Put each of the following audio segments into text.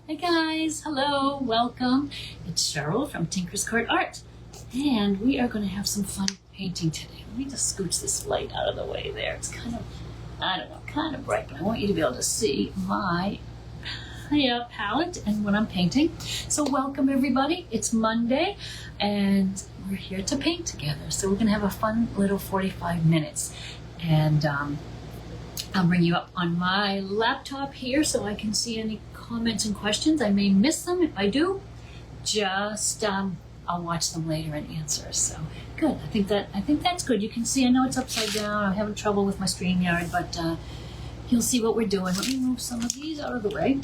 Hi guys, hello, welcome. It's Cheryl from Tinker's Court Art, and we are going to have some fun painting today. Let me just scooch this light out of the way there. It's kind of, I don't know, kind of bright, but I want you to be able to see my palette and what I'm painting. So welcome everybody. It's Monday, and we're here to paint together. So we're going to have a fun little 45 minutes, and I'll bring you up on my laptop here so I can see any comments and questions. I may miss them. If I do, just I'll watch them later and answer. So good. I think that's good. You can see, I know it's upside down. I'm having trouble with my StreamYard, but you'll see what we're doing. Let me move some of these out of the way,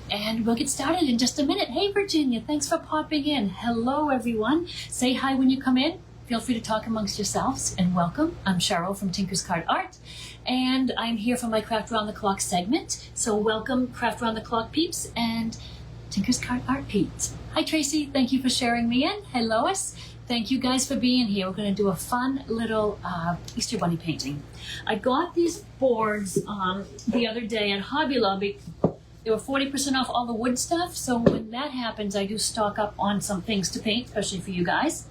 and we'll get started in just a minute. Hey Virginia, thanks for popping in. Hello everyone. Say hi when you come in. Feel free to talk amongst yourselves, and welcome. I'm Cheryl from Tinker's Court Art, and I'm here for my Craft Round the Clock segment. So welcome Craft Round the Clock peeps and Tinker's Court Art peeps. Hi Tracy, thank you for sharing me in. Hey Lois, thank you guys for being here. We're going to do a fun little Easter Bunny painting. I got these boards the other day at Hobby Lobby. They were 40% off all the wood stuff, so when that happens, I do stock up on some things to paint, especially for you guys.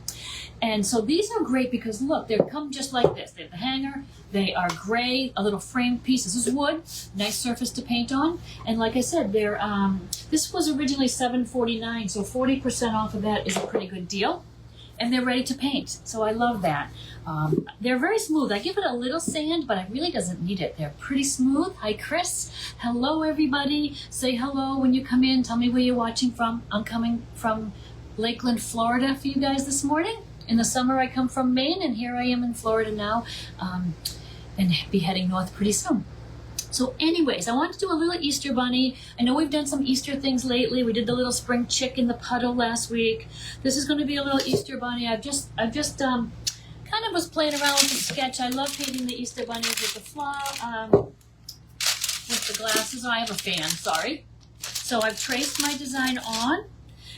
And so these are great because look, they come just like this. They have the hanger, they are gray, a little framed piece. This is wood, nice surface to paint on. And like I said, they're this was originally $7.49, so 40% off of that is a pretty good deal. And they're ready to paint, so I love that. They're very smooth. I give it a little sand, but it really doesn't need it. They're pretty smooth. Hi Chris, hello everybody. Say hello when you come in. Tell me where you're watching from. I'm coming from Lakeland, Florida for you guys this morning. In the summer, I come from Maine, and here I am in Florida now, and be heading north pretty soon. So anyways, I wanted to do a little Easter bunny. I know we've done some Easter things lately. We did the little spring chick in the puddle last week. This is going to be a little Easter bunny. I've just kind of was playing around with the sketch. I love painting the Easter bunnies with the flower, with the glasses. Oh, I have a fan, sorry. So I've traced my design on,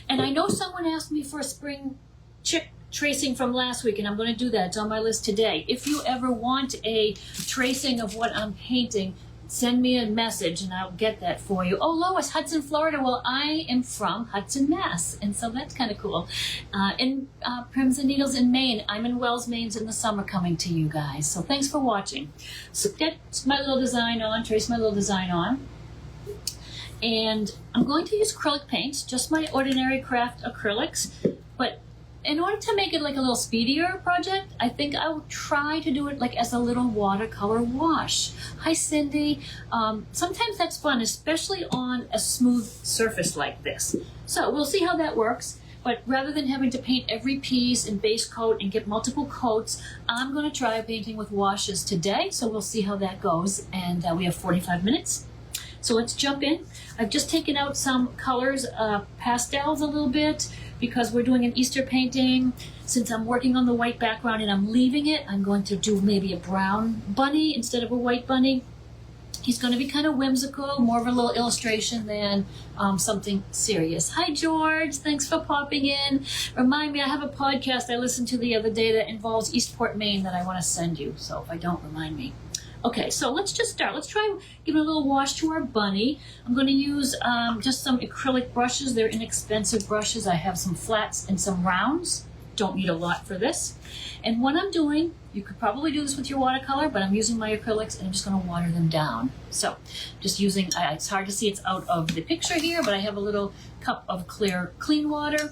and I know someone asked me for a spring chick tracing from last week, and I'm going to do that. It's on my list today. If you ever want a tracing of what I'm painting, send me a message and I'll get that for you. Oh, Lois, Hudson, Florida. Well, I am from Hudson, Mass, and so that's kind of cool. In Prims and Needles in Maine. I'm in Wells, Maine in the summer coming to you guys. So thanks for watching. So get my little design on, trace my little design on. And I'm going to use acrylic paints, just my ordinary craft acrylics, but in order to make it like a little speedier project, I think I will try to do it like as a little watercolor wash. Hi Cindy. Sometimes that's fun, especially on a smooth surface like this. So we'll see how that works. But rather than having to paint every piece and base coat and get multiple coats, I'm going to try painting with washes today. So we'll see how that goes. And we have 45 minutes. So let's jump in. I've just taken out some colors, pastels a little bit, because we're doing an Easter painting. Since I'm working on the white background and I'm leaving it, I'm going to do maybe a brown bunny instead of a white bunny. He's going to be kind of whimsical, more of a little illustration than something serious. Hi George, thanks for popping in. Remind me, I have a podcast I listened to the other day that involves Eastport, Maine that I want to send you. So if I don't, remind me. Okay, so let's just start. Let's try giving a little wash to our bunny. I'm going to use just some acrylic brushes. They're inexpensive brushes. I have some flats and some rounds. Don't need a lot for this. And what I'm doing, you could probably do this with your watercolor, but I'm using my acrylics and I'm just going to water them down. So just using, it's hard to see, it's out of the picture here, but I have a little cup of clear, clean water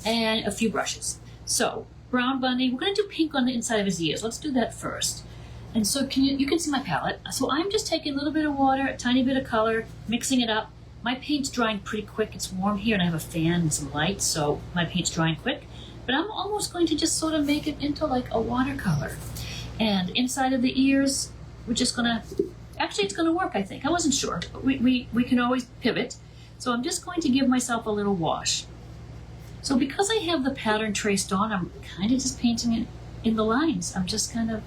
and a few brushes. So brown bunny, we're going to do pink on the inside of his ears. Let's do that first. And so you can see my palette. So I'm just taking a little bit of water, a tiny bit of color, mixing it up. My paint's drying pretty quick. It's warm here and I have a fan and some lights, so my paint's drying quick. But I'm almost going to just sort of make it into like a watercolor. And inside of the ears, we're just gonna, actually it's gonna work, I think. I wasn't sure, but we can always pivot. So I'm just going to give myself a little wash. So because I have the pattern traced on, I'm kind of just painting it in the lines. I'm just kind of,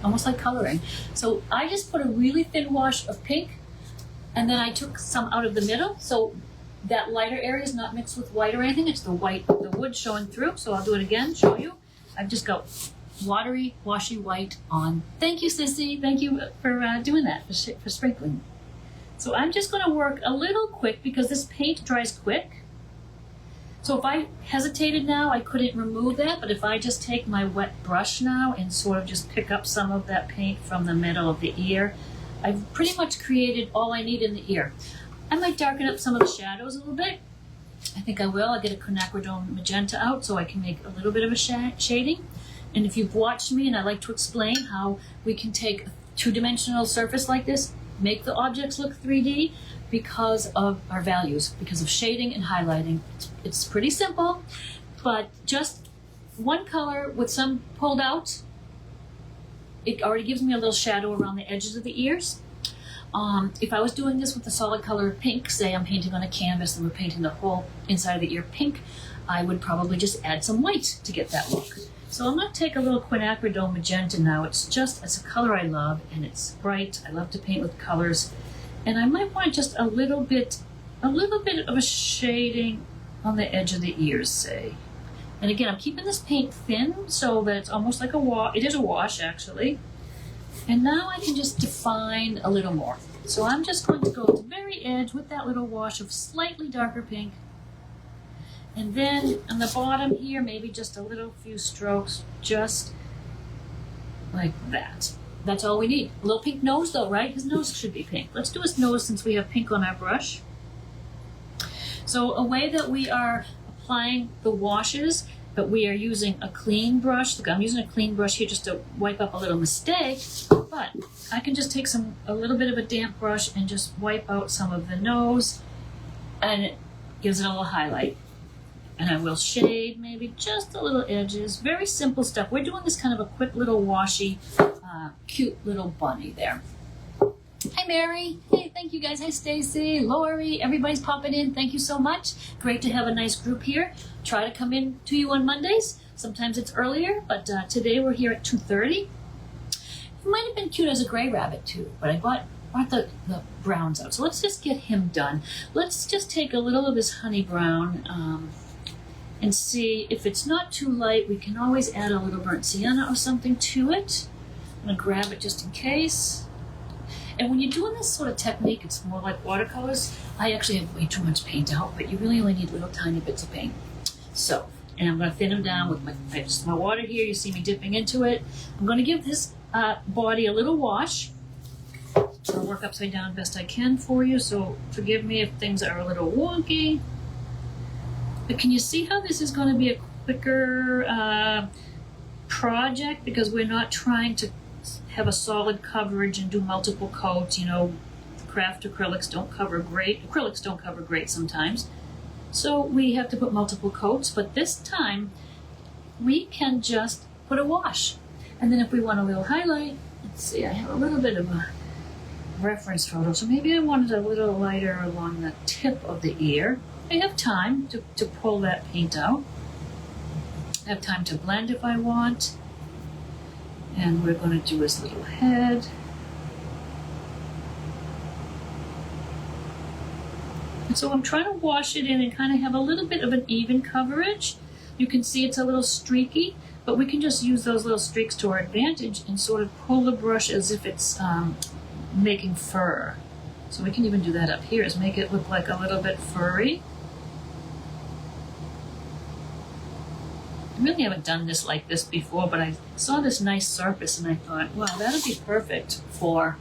almost like coloring. So I just put a really thin wash of pink, and then I took some out of the middle, so that lighter area is not mixed with white or anything. It's the white, the wood showing through. So I'll do it again, show you. I've just got watery, washy white on. Thank you, Sissy. Thank you for doing that, for sprinkling. So I'm just going to work a little quick because this paint dries quick. So if I hesitated now, I couldn't remove that, but if I just take my wet brush now and sort of just pick up some of that paint from the middle of the ear, I've pretty much created all I need in the ear. I might darken up some of the shadows a little bit. I think I will. I'll get a quinacridone magenta out so I can make a little bit of a shading. And if you've watched me, and I like to explain how we can take a two-dimensional surface like this, make the objects look 3D because of our values, because of shading and highlighting. It's pretty simple, but just one color with some pulled out, it already gives me a little shadow around the edges of the ears. If I was doing this with a solid color of pink, say I'm painting on a canvas and we're painting the whole inside of the ear pink, I would probably just add some white to get that look. So I'm going to take a little quinacridone magenta now. It's a color I love, and it's bright. I love to paint with colors. And I might want just a little bit of a shading on the edge of the ears, say. And again, I'm keeping this paint thin so that it's almost like a wash. It is a wash, actually. And now I can just define a little more. So I'm just going to go to the very edge with that little wash of slightly darker pink. And then on the bottom here, maybe just a little few strokes, just like that. That's all we need. A little pink nose though, right? His nose should be pink. Let's do his nose since we have pink on our brush. So a way that we are applying the washes, but we are using a clean brush. Look, I'm using a clean brush here just to wipe up a little mistake, but I can just take a little bit of a damp brush and just wipe out some of the nose, and it gives it a little highlight. And I will shade maybe just a little edges. Very simple stuff. We're doing this kind of a quick little washy, cute little bunny there. Hi, Mary. Hey, thank you guys. Hi, Stacy, Lori. Everybody's popping in. Thank you so much. Great to have a nice group here. Try to come in to you on Mondays. Sometimes it's earlier, but today we're here at 2:30. It might have been cute as a gray rabbit too, but I brought the browns out. So let's just get him done. Let's just take a little of this honey brown and see if it's not too light. We can always add a little burnt sienna or something to it. I'm going to grab it just in case. And when you're doing this sort of technique, it's more like watercolors. I actually have way too much paint out, but you really only need little tiny bits of paint. So, and I'm going to thin them down with my water here. You see me dipping into it. I'm going to give this body a little wash. I'll work upside down best I can for you, so forgive me if things are a little wonky. But can you see how this is going to be a quicker project, because we're not trying to have a solid coverage and do multiple coats. You know, craft acrylics don't cover great. Acrylics don't cover great sometimes. So we have to put multiple coats, but this time we can just put a wash. And then if we want a little highlight, let's see, I have a little bit of a reference photo, so maybe I wanted a little lighter along the tip of the ear. I have time to pull that paint out. I have time to blend if I want. And we're going to do his little head. And so I'm trying to wash it in and kind of have a little bit of an even coverage. You can see it's a little streaky, but we can just use those little streaks to our advantage and sort of pull the brush as if it's making fur. So we can even do that up here, is make it look like a little bit furry. I really haven't done this like this before, but I saw this nice surface and I thought, wow, that'd be perfect for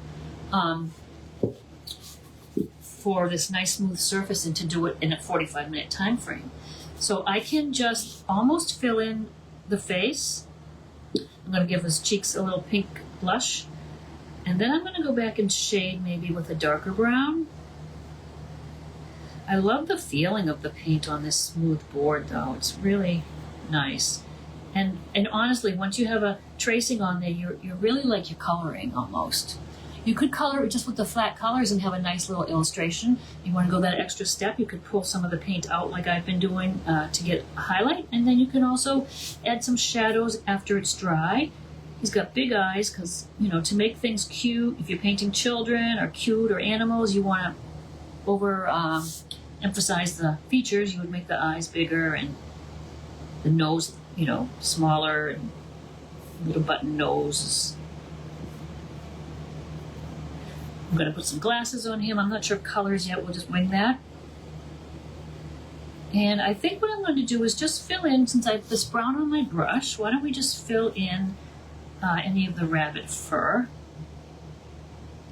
this nice smooth surface, and to do it in a 45-minute time frame. So I can just almost fill in the face. I'm going to give his cheeks a little pink blush, and then I'm going to go back and shade maybe with a darker brown. I love the feeling of the paint on this smooth board though. It's really nice. And honestly, once you have a tracing on there, you're really like you're coloring almost. You could color it just with the flat colors and have a nice little illustration. You want to go that extra step, you could pull some of the paint out like I've been doing to get a highlight, and then you can also add some shadows after it's dry. He's got big eyes because, you know, to make things cute, if you're painting children or cute or animals, you want to emphasize the features. You would make the eyes bigger and the nose, you know, smaller, and little button nose. I'm going to put some glasses on him. I'm not sure of colors yet. We'll just wing that. And I think what I'm going to do is just fill in, since I have this brown on my brush, why don't we just fill in any of the rabbit fur.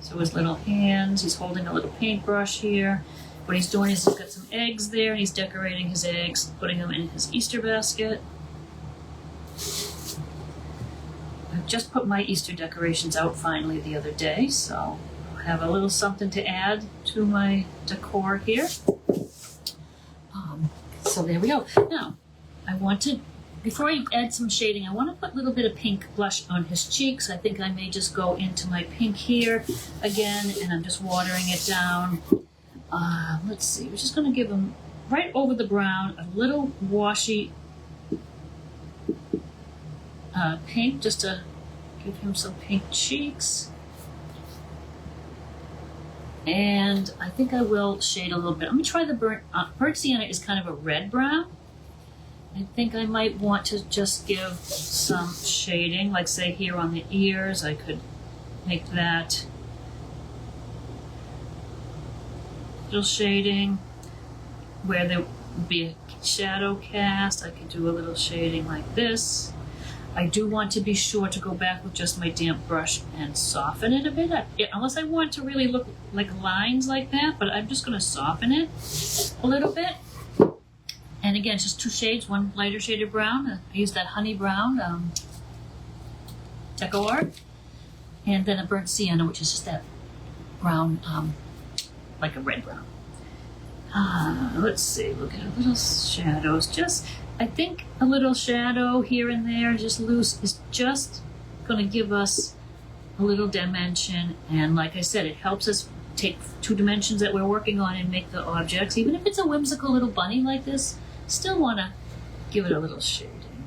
So his little hands, he's holding a little paintbrush here. What he's doing is he's got some eggs there, and he's decorating his eggs, putting them in his Easter basket. I've just put my Easter decorations out finally the other day, so I'll have a little something to add to my decor here. So there we go. Now, I want to, before I add some shading, I want to put a little bit of pink blush on his cheeks. I think I may just go into my pink here again, and I'm just watering it down. Let's see, we're just going to give him, right over the brown, a little washy pink, just to give him some pink cheeks. And I think I will shade a little bit. Let me try the burnt sienna is kind of a red brown. I think I might want to just give some shading, like say here on the ears, I could make that little shading. Where there would be a shadow cast, I could do a little shading like this. I do want to be sure to go back with just my damp brush and soften it a bit. Unless I want to really look like lines like that, but I'm just going to soften it a little bit. And again, just two shades, one lighter shade of brown. I used that honey brown Deco Art. And then a burnt sienna, which is just that brown, like a red brown. Let's see, we'll get a little shadows. Just, I think a little shadow here and there, just loose, is just going to give us a little dimension. And like I said, it helps us take two dimensions that we're working on and make the objects. Even if it's a whimsical little bunny like this, still want to give it a little shading.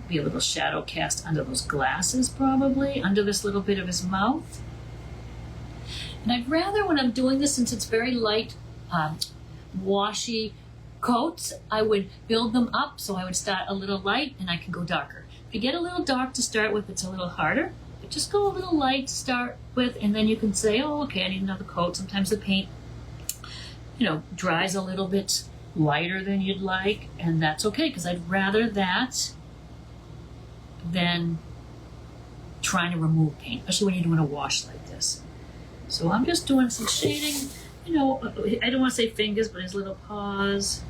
Be a little shadow cast under those glasses, probably, under this little bit of his mouth. And I'd rather, when I'm doing this, since it's very light, washy coats, I would build them up. So I would start a little light and I can go darker. If you get a little dark to start with, it's a little harder, but just go a little light to start with, and then you can say, oh, okay, I need another coat. Sometimes the paint, dries a little bit lighter than you'd like, and that's okay, because I'd rather that than trying to remove paint, especially when you're doing a wash like this. So I'm just doing some shading. I don't want to say fingers, but his little paws.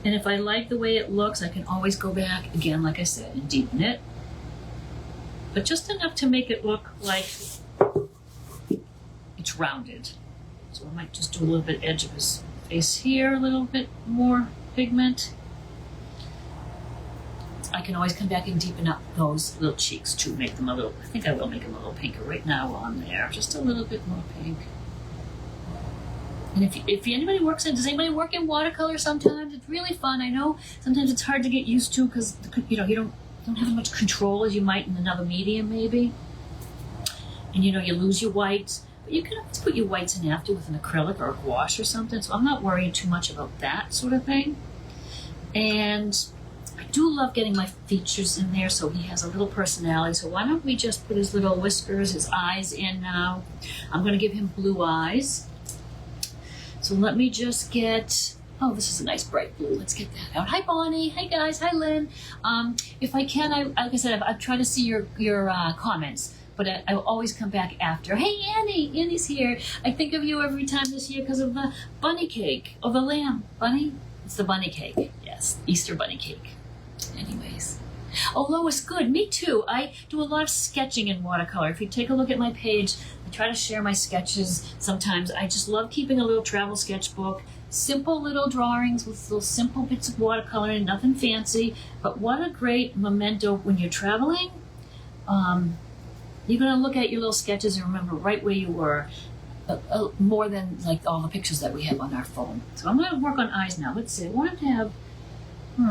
And if I like the way it looks, I can always go back again, like I said, and deepen it. But just enough to make it look like it's rounded. So I might just do a little bit edge of his face here, a little bit more pigment. I can always come back and deepen up those little cheeks to make them a little, I think I will make them a little pinker right now while I'm there. Just a little bit more pink. And if anybody does anybody work in watercolor sometimes? It's really fun. I know sometimes it's hard to get used to because, you don't have as much control as you might in another medium maybe. And you lose your whites. But you can always put your whites in after with an acrylic or a gouache or something. So I'm not worrying too much about that sort of thing. And I do love getting my features in there so he has a little personality. So why don't we just put his little whiskers, his eyes in now. I'm going to give him blue eyes. So let me just get, oh, this is a nice bright blue. Let's get that out. Hi, Bonnie. Hi, guys. Hi, Lynn. If I can, like I said, I've tried to see your comments, but I will always come back after. Hey, Annie. Annie's here. I think of you every time this year because of the bunny cake, or the lamb. Bunny? It's the bunny cake. Yes, Easter bunny cake. Anyways. Oh, Lois, good. Me too. I do a lot of sketching in watercolor. If you take a look at my page, I try to share my sketches sometimes. I just love keeping a little travel sketchbook. Simple little drawings with little simple bits of watercolor and nothing fancy. But what a great memento when you're traveling. You're going to look at your little sketches and remember right where you were. More than like all the pictures that we have on our phone. So I'm going to work on eyes now. Let's see. I want him to have I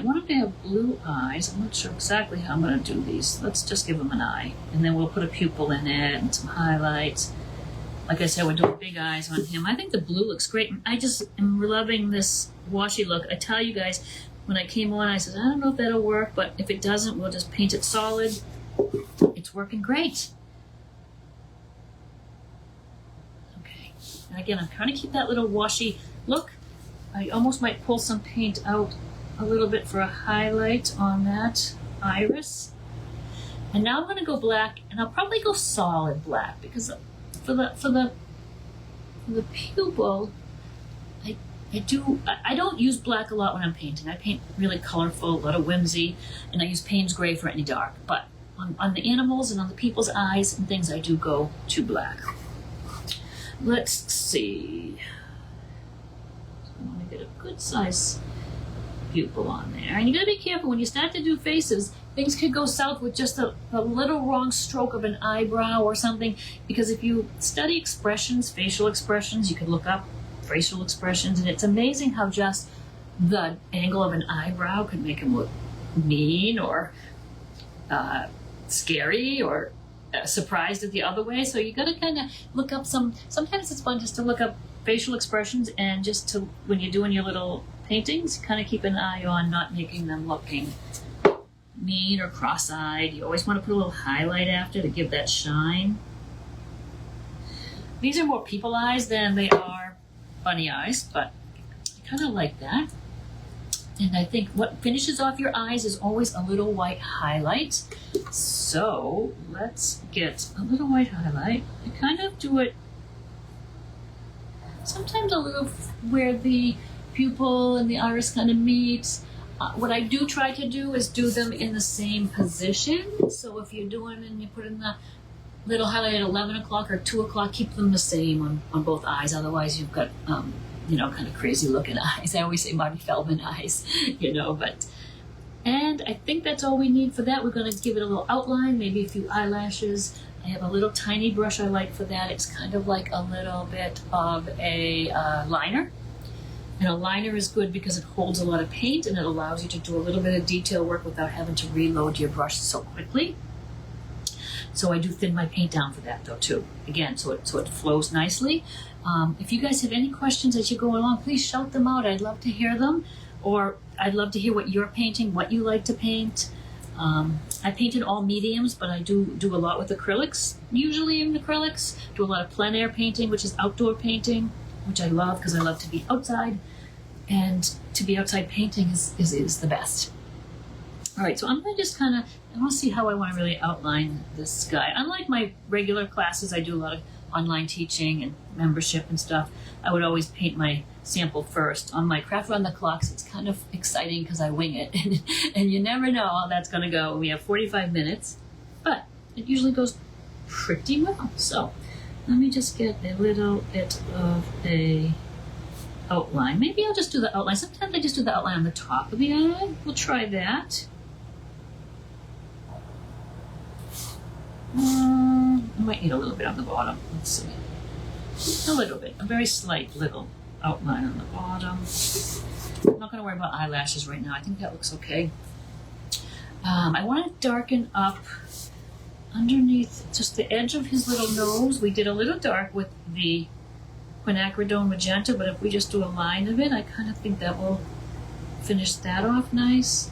want him to have blue eyes. I'm not sure exactly how I'm going to do these. Let's just give him an eye. And then we'll put a pupil in it and some highlights. Like I said, we're doing big eyes on him. I think the blue looks great. I just am loving this washy look. I tell you guys, when I came on, I said, I don't know if that'll work, but if it doesn't, we'll just paint it solid. It's working great. again, I'm trying to keep that little washy look. I almost might pull some paint out a little bit for a highlight on that iris. And now I'm going to go black, and I'll probably go solid black, because for the pupil, I don't use black a lot when I'm painting. I paint really colorful, a lot of whimsy, and I use Payne's Gray for any dark. But on the animals and on the people's eyes and things, I do go to black. Let's see. I want to get a good size pupil on there. And you got to be careful when you start to do faces. Things could go south with just a little wrong stroke of an eyebrow or something. Because if you study expressions, facial expressions, you could look up facial expressions, and it's amazing how just the angle of an eyebrow could make him look mean or scary or surprised at the other way. So you got to kind of look up sometimes it's fun just to look up facial expressions, and just to, when you're doing your little paintings, kind of keep an eye on not making them looking mean or cross-eyed. You always want to put a little highlight after to give that shine. These are more people eyes than they are bunny eyes, but I kind of like that. And I think what finishes off your eyes is always a little white highlight. So let's get a little white highlight. I kind of do it sometimes a little where the pupil and the iris kind of meet. What I do try to do is do them in the same position. So if you're doing and you put in the little highlight at 11 o'clock or 2 o'clock, keep them the same on both eyes. Otherwise you've got, kind of crazy looking eyes. I always say Marty Feldman eyes, and I think that's all we need for that. We're going to give it a little outline, maybe a few eyelashes. I have a little tiny brush I like for that. It's kind of like a little bit of a liner. And a liner is good because it holds a lot of paint and it allows you to do a little bit of detail work without having to reload your brush so quickly. So I do thin my paint down for that though too. Again, so it flows nicely. If you guys have any questions as you go along, please shout them out. I'd love to hear them. Or I'd love to hear what you're painting, what you like to paint. I paint in all mediums, but I do a lot with acrylics, usually in acrylics. Do a lot of plein air painting, which is outdoor painting, which I love because I love to be outside. And to be outside painting is the best. All right, so I'm going to just I want to see how I want to really outline this guy. Unlike my regular classes, I do a lot of online teaching and membership and stuff. I would always paint my sample first. On my Craft Around the Clocks, it's kind of exciting because I wing it. And you never know how that's going to go. We have 45 minutes, but it usually goes pretty well. So let me just get a little bit of a outline. Maybe I'll just do the outline. Sometimes I just do the outline on the top of the eye. We'll try that. I might need a little bit on the bottom. Let's see. A little bit. A very slight little outline on the bottom. I'm not going to worry about eyelashes right now. I think that looks okay. I want to darken up underneath just the edge of his little nose. We did a little dark with the quinacridone magenta, but if we just do a line of it, I kind of think that will finish that off nice.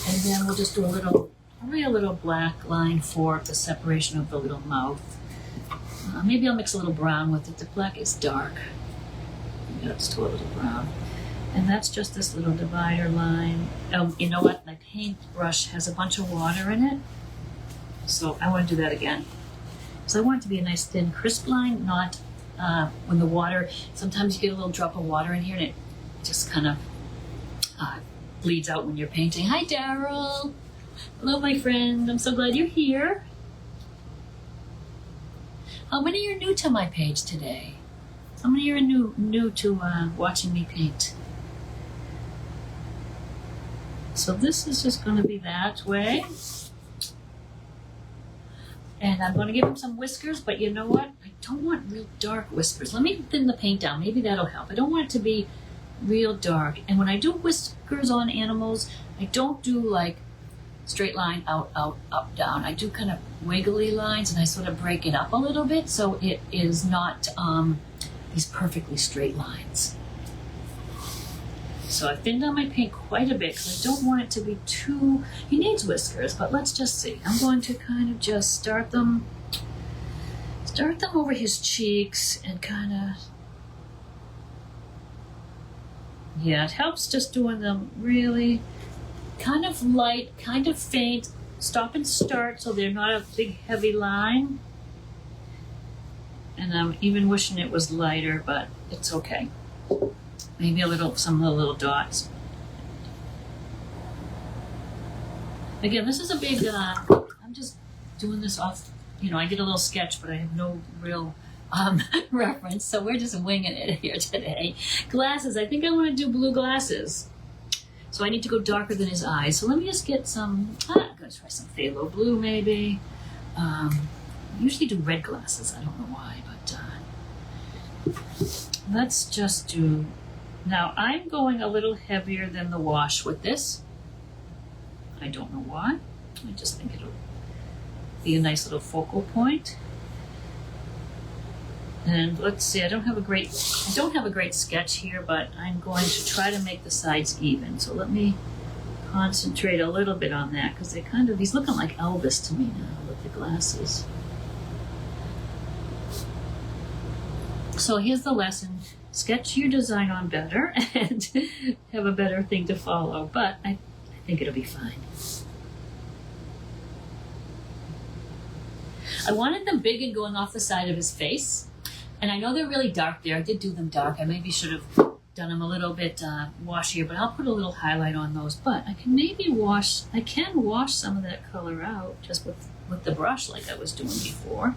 And then we'll just do probably a little black line for the separation of the little mouth. Maybe I'll mix a little brown with it. The black is dark. Maybe let's do a little brown. And that's just this little divider line. You know what? My paintbrush has a bunch of water in it. So I want to do that again. So I want it to be a nice thin crisp line, not when the water, sometimes you get a little drop of water in here and it just kind of bleeds out when you're painting. Hi, Daryl. Hello, my friend. I'm so glad you're here. How many are new to my page today? How many are new to watching me paint? So this is just going to be that way. And I'm going to give him some whiskers, but you know what? I don't want real dark whiskers. Let me thin the paint down. Maybe that'll help. I don't want it to be real dark. And when I do whiskers on animals, I don't do like straight line, out, up, down. I do kind of wiggly lines, and I sort of break it up a little bit so it is not these perfectly straight lines. So I thinned down my paint quite a bit because I don't want it to be too... He needs whiskers, but let's just see. I'm going to kind of just start Start them over his cheeks and kind of, yeah, it helps just doing them really kind of light, kind of faint, stop and start so they're not a big heavy line. And I'm even wishing it was lighter, but it's okay. Maybe some of the little dots. Again, this is a big, I'm just doing this off, I did a little sketch, but I have no real reference, so we're just winging it here today. Glasses, I think I want to do blue glasses. So I need to go darker than his eyes. So let me just get some, I'm going to try some phthalo blue maybe. I usually do red glasses, I don't know why, but let's just do, now I'm going a little heavier than the wash with this. I don't know why. I just think it'll be a nice little focal point. And let's see, I don't have a great sketch here, but I'm going to try to make the sides even. So let me concentrate a little bit on that, because he's looking like Elvis to me now with the glasses. So here's the lesson. Sketch your design on better and have a better thing to follow, but I think it'll be fine. I wanted them big and going off the side of his face. And I know they're really dark there. I did do them dark. I maybe should have done them a little bit washier, but I'll put a little highlight on those. But I can wash some of that color out just with the brush like I was doing before.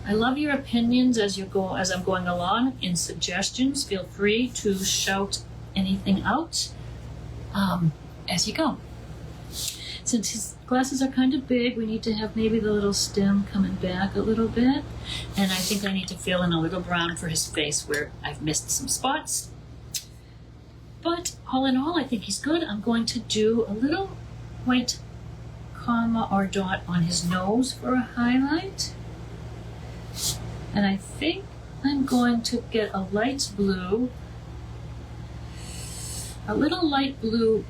I love your opinions as I'm going along, and suggestions. Feel free to shout anything out as you go. Since his glasses are kind of big, we need to have maybe the little stem coming back a little bit. And I think I need to fill in a little brown for his face where I've missed some spots. But all in all, I think he's good. I'm going to do a little white comma or dot on his nose for a highlight. And I think I'm going to get a light blue, a little light blue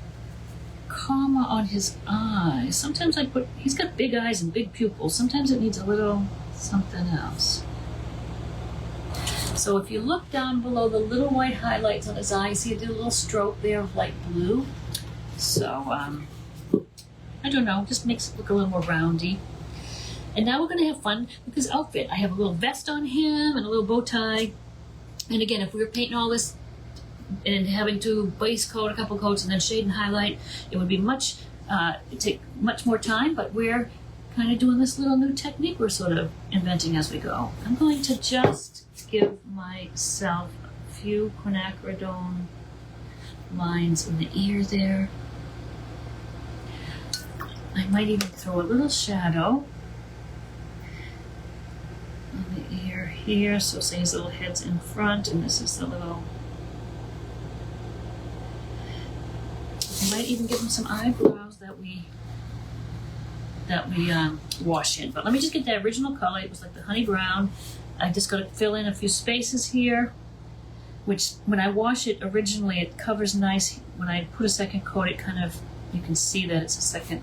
comma on his eyes. Sometimes he's got big eyes and big pupils. Sometimes it needs a little something else. So if you look down below the little white highlights on his eyes, see I did a little stroke there of light blue. So, I don't know, just makes it look a little more roundy. And now we're going to have fun with his outfit. I have a little vest on him and a little bow tie. And again, if we were painting all this and having to base coat a couple coats and then shade and highlight, it would be take much more time, but we're kind of doing this little new technique we're sort of inventing as we go. I'm going to just give myself a few quinacridone lines in the ear there. I might even throw a little shadow on the ear here, so say his little head's in front and this is the little. I might even give him some eyebrows that we wash in. But let me just get that original color. It was like the honey brown. I just got to fill in a few spaces here, which when I wash it originally, it covers nice. When I put a second coat, it kind of, you can see that it's a second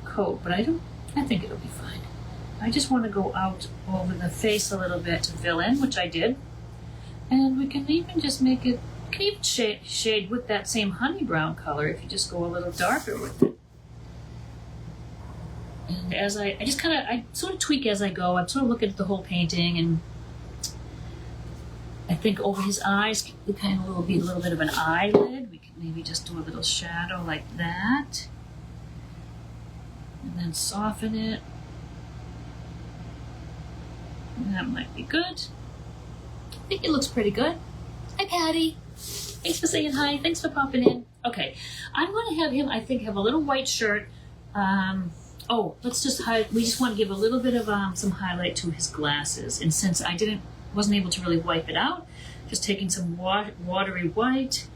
coat, but I think it'll be fine. I just want to go out over the face a little bit to fill in, which I did. And we can even just make it, you can even shade with that same honey brown color if you just go a little darker with it. And as I sort of tweak as I go. I'm sort of looking at the whole painting, and I think over his eyes, it kind of will be a little bit of an eyelid. We can maybe just do a little shadow like that. And then soften it. And that might be good. I think it looks pretty good. Hi, Patty. Thanks for saying hi. Thanks for popping in. Okay, I'm going to have him, I think, have a little white shirt. Let's just we just want to give a little bit of some highlight to his glasses. And since I wasn't able to really wipe it out, just taking some watery white.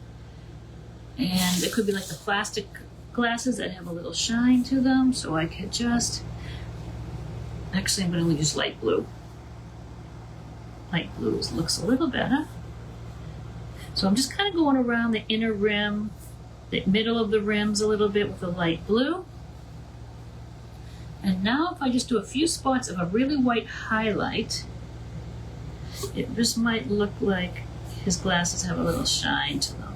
And it could be like the plastic glasses that have a little shine to them. So I could actually I'm going to use light blue. Light blue looks a little better. So I'm just kind of going around the inner rim, the middle of the rims a little bit with the light blue. And now if I just do a few spots of a really white highlight, it just might look like his glasses have a little shine to them.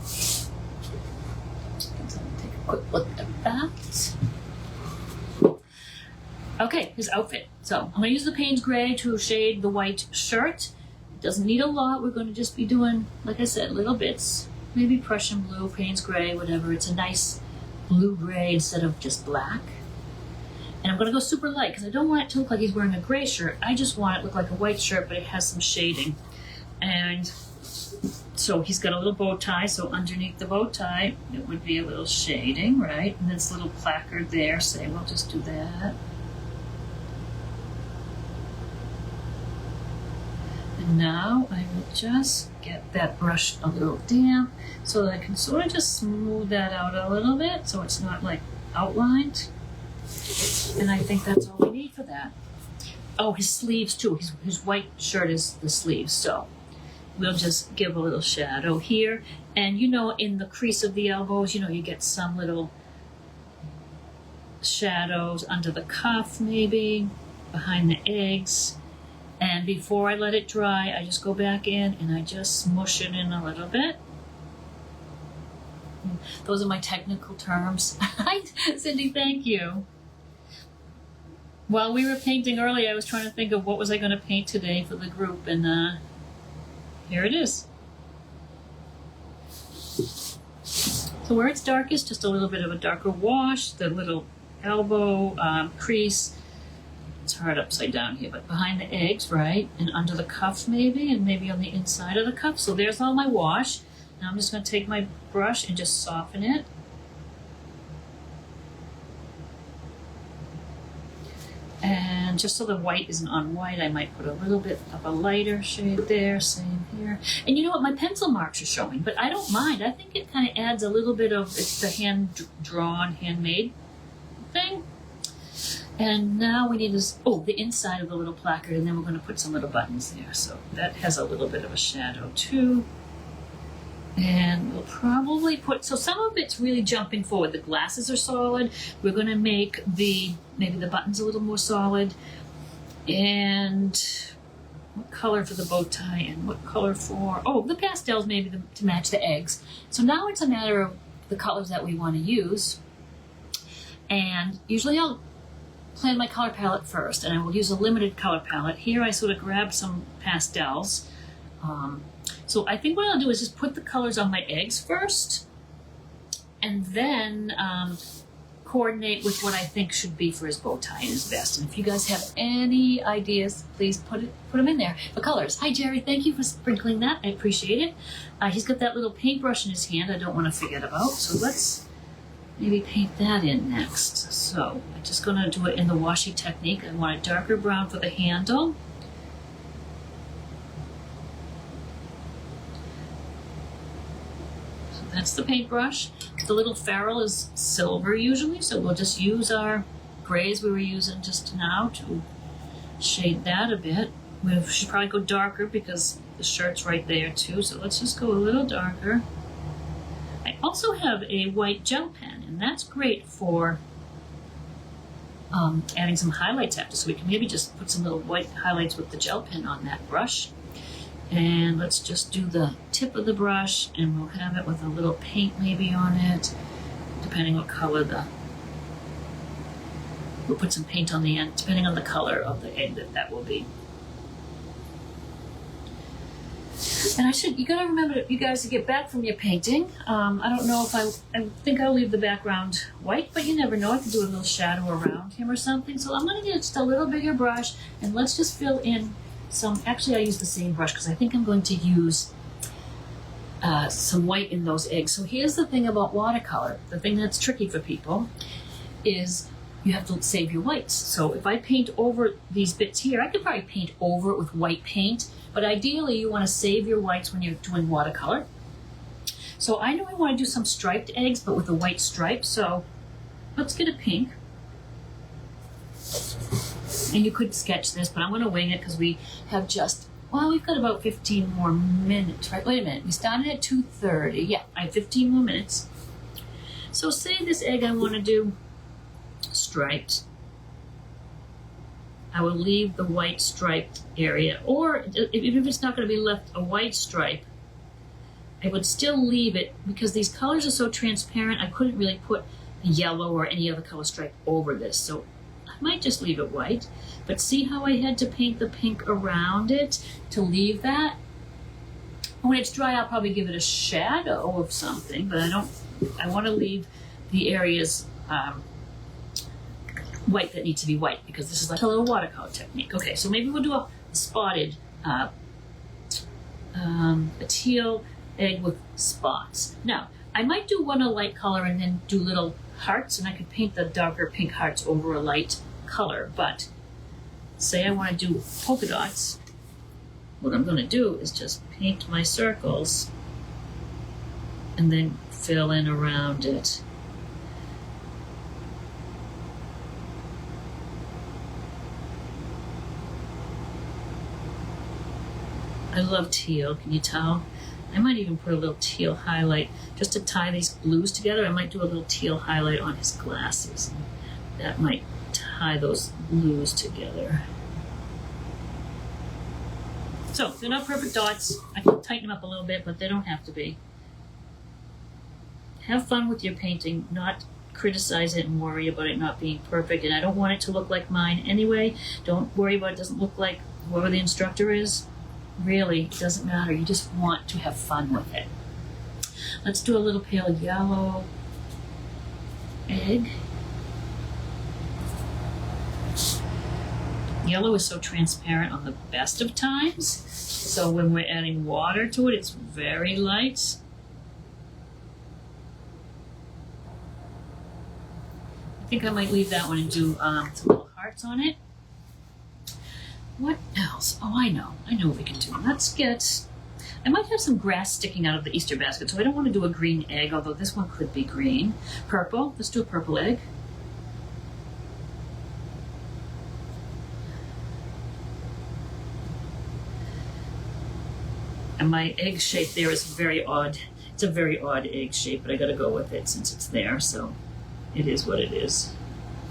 So take a quick look at that. Okay, his outfit. So I'm going to use the Payne's Gray to shade the white shirt. It doesn't need a lot. We're going to just be doing, like I said, little bits. Maybe Prussian blue, Payne's Gray, whatever. It's a nice blue-gray instead of just black. And I'm going to go super light because I don't want it to look like he's wearing a gray shirt. I just want it to look like a white shirt, but it has some shading. And so he's got a little bow tie, so underneath the bow tie, it would be a little shading, right? And this little placard there, say, we'll just do that. And now I will just get that brush a little damp so that I can sort of just smooth that out a little bit so it's not like outlined. And I think that's all we need for that. Oh, his sleeves too. His white shirt is the sleeves, so we'll just give a little shadow here. And you know, in the crease of the elbows, you know, you get some little shadows under the cuff maybe, behind the eggs. And before I let it dry, I just go back in and I just smush it in a little bit. Those are my technical terms. Hi, Cindy, thank you. While we were painting earlier, I was trying to think of what was I going to paint today for the group, and here it is. So where it's darkest, just a little bit of a darker wash, the little elbow crease. It's hard upside down here, but behind the eggs, right? And under the cuff maybe, and maybe on the inside of the cuff. So there's all my wash. Now I'm just going to take my brush and just soften it. And just so the white isn't on white, I might put a little bit of a lighter shade there, same here. And you know what, my pencil marks are showing, but I don't mind. I think it kind of adds a little bit of, it's the hand-drawn, handmade thing. And now we need this, oh, the inside of the little placard, and then we're going to put some little buttons there. So that has a little bit of a shadow too. And we'll probably put, so some of it's really jumping forward. The glasses are solid. We're going to make maybe the buttons a little more solid. And what color for the bow tie and what color for, oh, the pastels maybe to match the eggs. So now it's a matter of the colors that we want to use. And usually I'll plan my color palette first, and I will use a limited color palette. Here I sort of grab some pastels. So I think what I'll do is just put the colors on my eggs first, and then coordinate with what I think should be for his bow tie and his vest. And if you guys have any ideas, please put them in there. The colors. Hi Jerry, thank you for sprinkling that. I appreciate it. He's got that little paintbrush in his hand I don't want to forget about. So let's maybe paint that in next. So I'm just going to do it in the washi technique. I want a darker brown for the handle. So that's the paintbrush. The little ferrule is silver usually, so we'll just use our grays we were using just now to shade that a bit. We should probably go darker because the shirt's right there too, so let's just go a little darker. I also have a white gel pen, and that's great for adding some highlights after, so we can maybe just put some little white highlights with the gel pen on that brush. And let's just do the tip of the brush, and we'll have it with a little paint maybe on it, depending what color we'll put some paint on the end, depending on the color of the egg that will be. And you gotta remember, you guys, to get back from your painting. I don't know if I think I'll leave the background white, but you never know. I could do a little shadow around him or something. So I'm gonna get just a little bigger brush, and let's just fill in some, actually I use the same brush because I think I'm going to use some white in those eggs. So here's the thing about watercolor. The thing that's tricky for people is you have to save your whites. So if I paint over these bits here, I could probably paint over it with white paint, but ideally you want to save your whites when you're doing watercolor. So I know I want to do some striped eggs, but with a white stripe. So let's get a pink. And you could sketch this, but I'm going to wing it because we have we've got about 15 more minutes, right? Wait a minute, we started at 2:30. Yeah, I have 15 more minutes. So say this egg I want to do striped. I will leave the white striped area, or if it's not going to be left a white stripe, I would still leave it because these colors are so transparent. I couldn't really put a yellow or any other color stripe over this, so I might just leave it white. But see how I had to paint the pink around it to leave that? When it's dry, I'll probably give it a shadow of something, but I want to leave the areas white that need to be white, because this is like a little watercolor technique. Okay, so maybe we'll do a spotted, a teal egg with spots. Now, I might do one a light color and then do little hearts, and I could paint the darker pink hearts over a light color, but say I want to do polka dots, what I'm going to do is just paint my circles and then fill in around it. I love teal, can you tell? I might even put a little teal highlight just to tie these blues together. I might do a little teal highlight on his glasses. That might tie those blues together. So, they're not perfect dots. I can tighten them up a little bit, but they don't have to be. Have fun with your painting, not criticize it and worry about it not being perfect. And I don't want it to look like mine anyway. Don't worry about it doesn't look like whoever the instructor is. Really, it doesn't matter. You just want to have fun with it. Let's do a little pale yellow egg. Yellow is so transparent on the best of times. So when we're adding water to it, it's very light. I think I might leave that one and do some little hearts on it. What else? Oh, I know what we can do. Let's get, I might have some grass sticking out of the Easter basket, so I don't want to do a green egg, although this one could be green. Purple, let's do a purple egg. And my egg shape there is very odd. It's a very odd egg shape, but I gotta go with it since it's there, so it is what it is.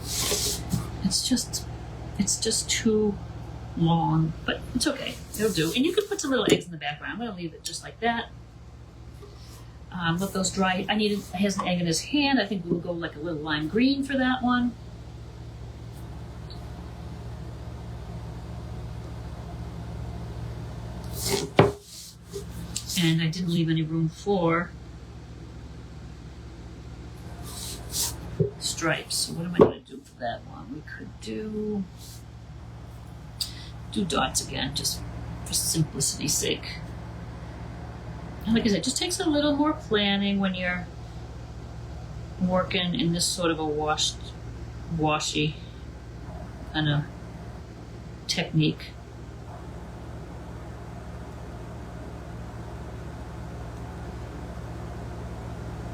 It's just too long, but it's okay. It'll do. And you can put some little eggs in the background. I'm going to leave it just like that. Let those dry. He has an egg in his hand. I think we'll go like a little lime green for that one. And I didn't leave any room for stripes. So what am I going to do for that one? We could do dots again, just for simplicity's sake. And like I said, it just takes a little more planning when you're working in this sort of a washy kind of technique.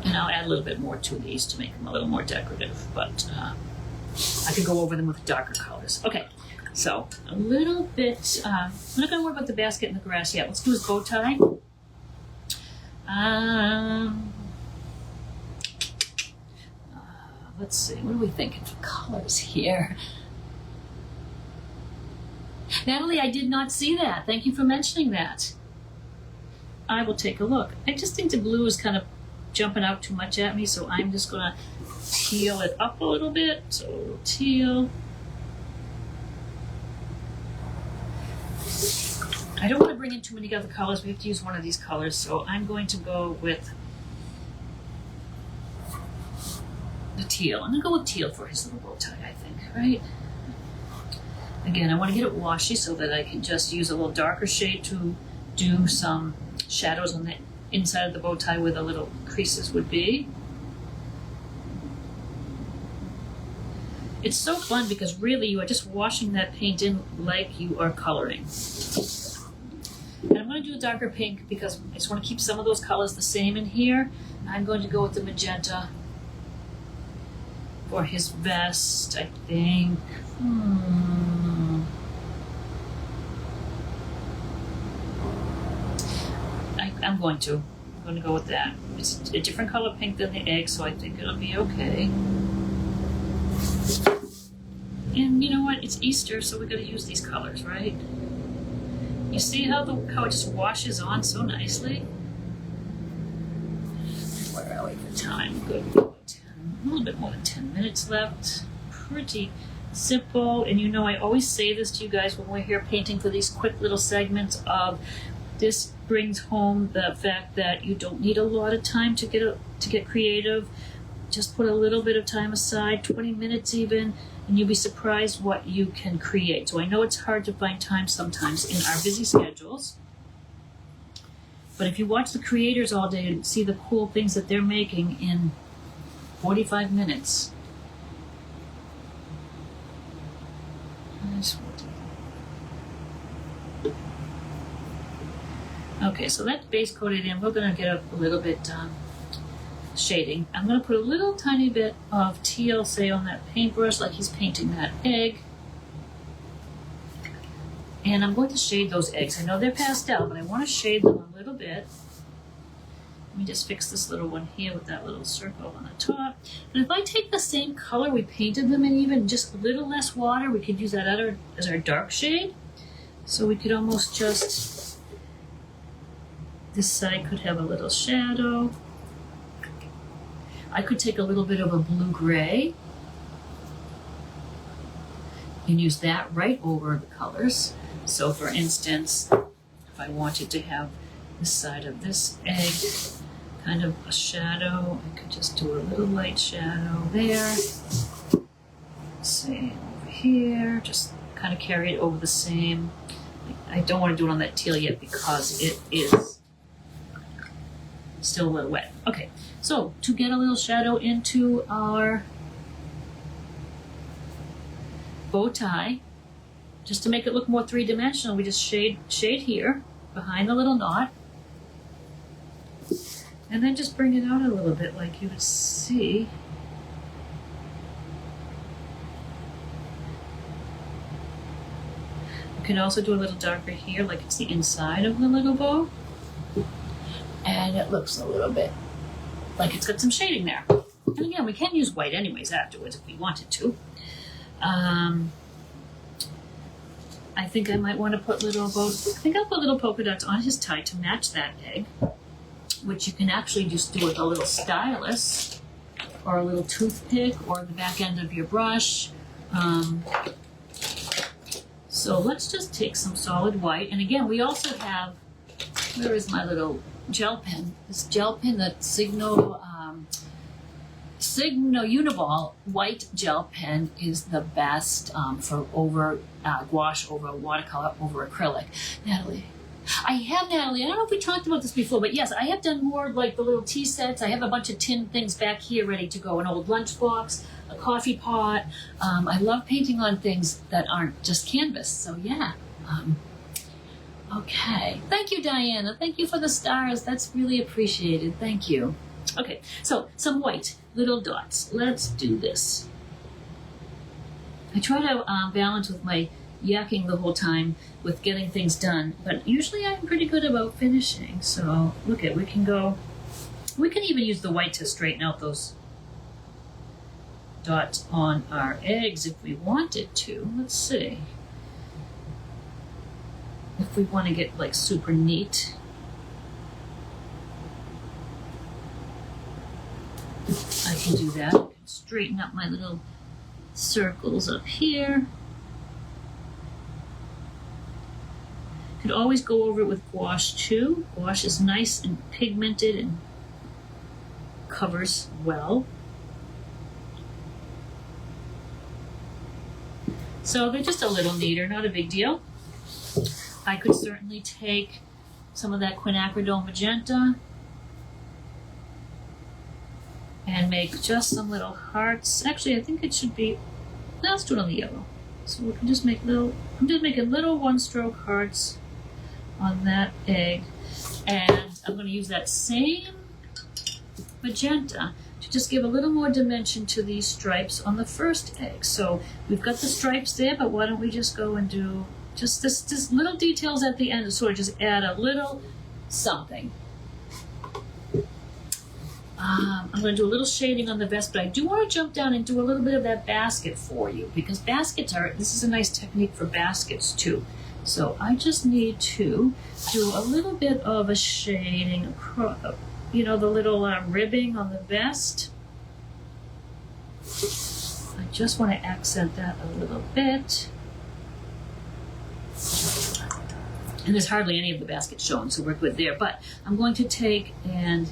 And I'll add a little bit more to these to make them a little more decorative, but I could go over them with darker colors. Okay. So, a little bit, I'm not going to worry about the basket and the grass yet. Let's do his bow tie. Let's see, what are we thinking for colors here? Natalie, I did not see that. Thank you for mentioning that. I will take a look. I just think the blue is kind of jumping out too much at me, so I'm just going to teal it up a little bit. So, a little teal. I don't want to bring in too many other colors. We have to use one of these colors, so I'm going to go with the teal. I'm going to go with teal for his little bow tie, I think, right? Again, I want to get it washy so that I can just use a little darker shade to do some shadows on the inside of the bow tie where the little creases would be. It's so fun because really you are just washing that paint in like you are coloring. And I'm going to do a darker pink because I just want to keep some of those colors the same in here. I'm going to go with the magenta for his vest, I think. I'm going to go with that. It's a different color pink than the egg, so I think it'll be okay. And you know what? It's Easter, so we're going to use these colors, right? You see how it just washes on so nicely? Where are we for time? Good. A little bit more than 10 minutes left. Pretty simple. And you know, I always say this to you guys when we're here painting for these quick little segments of this brings home the fact that you don't need a lot of time to get creative. Just put a little bit of time aside, 20 minutes even, and you'll be surprised what you can create. So I know it's hard to find time sometimes in our busy schedules, but if you watch the creators all day and see the cool things that they're making in 45 minutes. Okay, so that's base coated in. We're going to get a little bit shading. I'm going to put a little tiny bit of teal, say, on that paintbrush, like he's painting that egg. And I'm going to shade those eggs. I know they're pastel, but I want to shade them a little bit. Let me just fix this little one here with that little circle on the top. And if I take the same color we painted them in, even just a little less water, we could use that as our dark shade. So we could almost just, this side could have a little shadow. I could take a little bit of a blue-gray and use that right over the colors. So for instance, if I wanted to have this side of this egg kind of a shadow, I could just do a little light shadow there. Say over here, just kind of carry it over the same. I don't want to do it on that teal yet because it is still a little wet. Okay, so to get a little shadow into our bow tie, just to make it look more three-dimensional, we just shade here behind the little knot. And then just bring it out a little bit like you would see. You can also do a little darker here, like it's the inside of the little bow. And it looks a little bit like it's got some shading there. And again, we can use white anyways afterwards if we wanted to. I think I might want to put little bows. I think I'll put little polka dots on his tie to match that egg, which you can actually just do with a little stylus or a little toothpick or the back end of your brush. So let's just take some solid white. And again, we also have, where is my little gel pen? This gel pen, that Signo Uniball white gel pen is the best for over gouache, over watercolor, over acrylic. Natalie. Natalie, I don't know if we talked about this before, but yes, I have done more like the little tea sets. I have a bunch of tin things back here ready to go, an old lunchbox, a coffee pot. I love painting on things that aren't just canvas, so yeah. Okay, thank you, Diana. Thank you for the stars. That's really appreciated. Thank you. Okay, so some white, little dots. Let's do this. I try to balance with my yakking the whole time with getting things done, but usually I'm pretty good about finishing. So look at, we can even use the white to straighten out those dots on our eggs if we wanted to. Let's see. If we want to get like super neat. I can do that. I can straighten up my little circles up here. Could always go over it with gouache too. Gouache is nice and pigmented and covers well. So they're just a little neater, not a big deal. I could certainly take some of that quinacridone magenta and make just some little hearts. Actually, I think it should be, let's do it on the yellow. So we can just make little, I'm just making little one-stroke hearts on that egg. And I'm going to use that same magenta to just give a little more dimension to these stripes on the first egg. So we've got the stripes there, but why don't we just go and do just this little details at the end to sort of just add a little something. I'm going to do a little shading on the vest, but I do want to jump down and do a little bit of that basket for you, because this is a nice technique for baskets too. So I just need to do a little bit of a shading across, the little ribbing on the vest. I just want to accent that a little bit. And there's hardly any of the basket shown, so we're good there. But I'm going to take and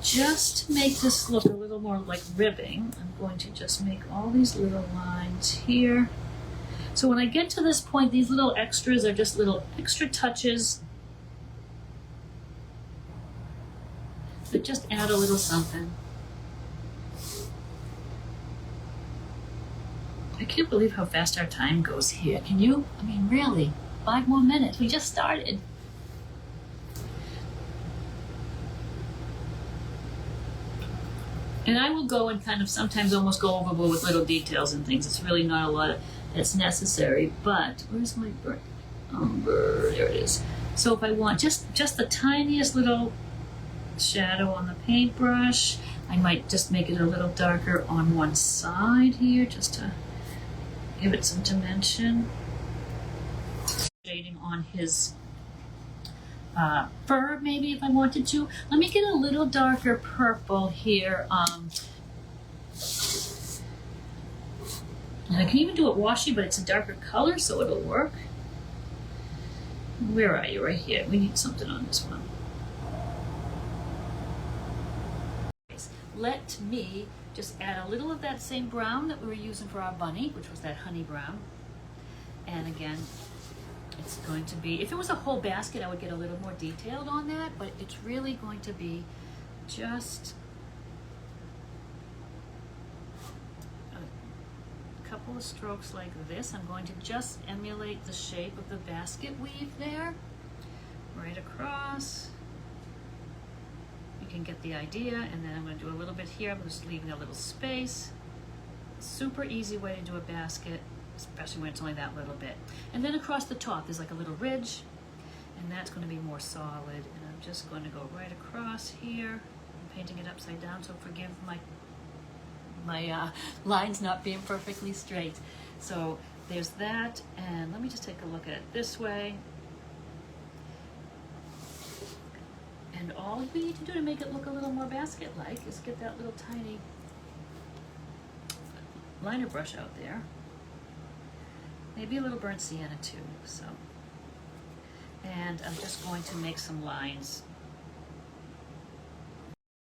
just make this look a little more like ribbing. I'm going to just make all these little lines here. So when I get to this point, these little extras are just little extra touches that just add a little something. I can't believe how fast our time goes here. Can you? I mean, really, 5 more minutes. We just started. And I will go and kind of sometimes almost go overboard with little details and things. It's really not a lot that's necessary. But where's my bird? There it is. So if I want just the tiniest little shadow on the paintbrush, I might just make it a little darker on one side here, just to give it some dimension. Shading on his fur, maybe, if I wanted to. Let me get a little darker purple here. And I can even do it washy, but it's a darker color, so it'll work. Where are you? Right here. We need something on this one. Let me just add a little of that same brown that we were using for our bunny, which was that honey brown. And again, it's going to be, if it was a whole basket, I would get a little more detailed on that, but it's really going to be just a couple of strokes like this. I'm going to just emulate the shape of the basket weave there, right across. You can get the idea, and then I'm going to do a little bit here. I'm just leaving a little space. Super easy way to do a basket, especially when it's only that little bit. And then across the top, there's like a little ridge, and that's going to be more solid. And I'm just going to go right across here. I'm painting it upside down, so forgive my lines not being perfectly straight. So there's that, and let me just take a look at it this way. And all we need to do to make it look a little more basket-like is get that little tiny liner brush out there. Maybe a little burnt sienna too, so. And I'm just going to make some lines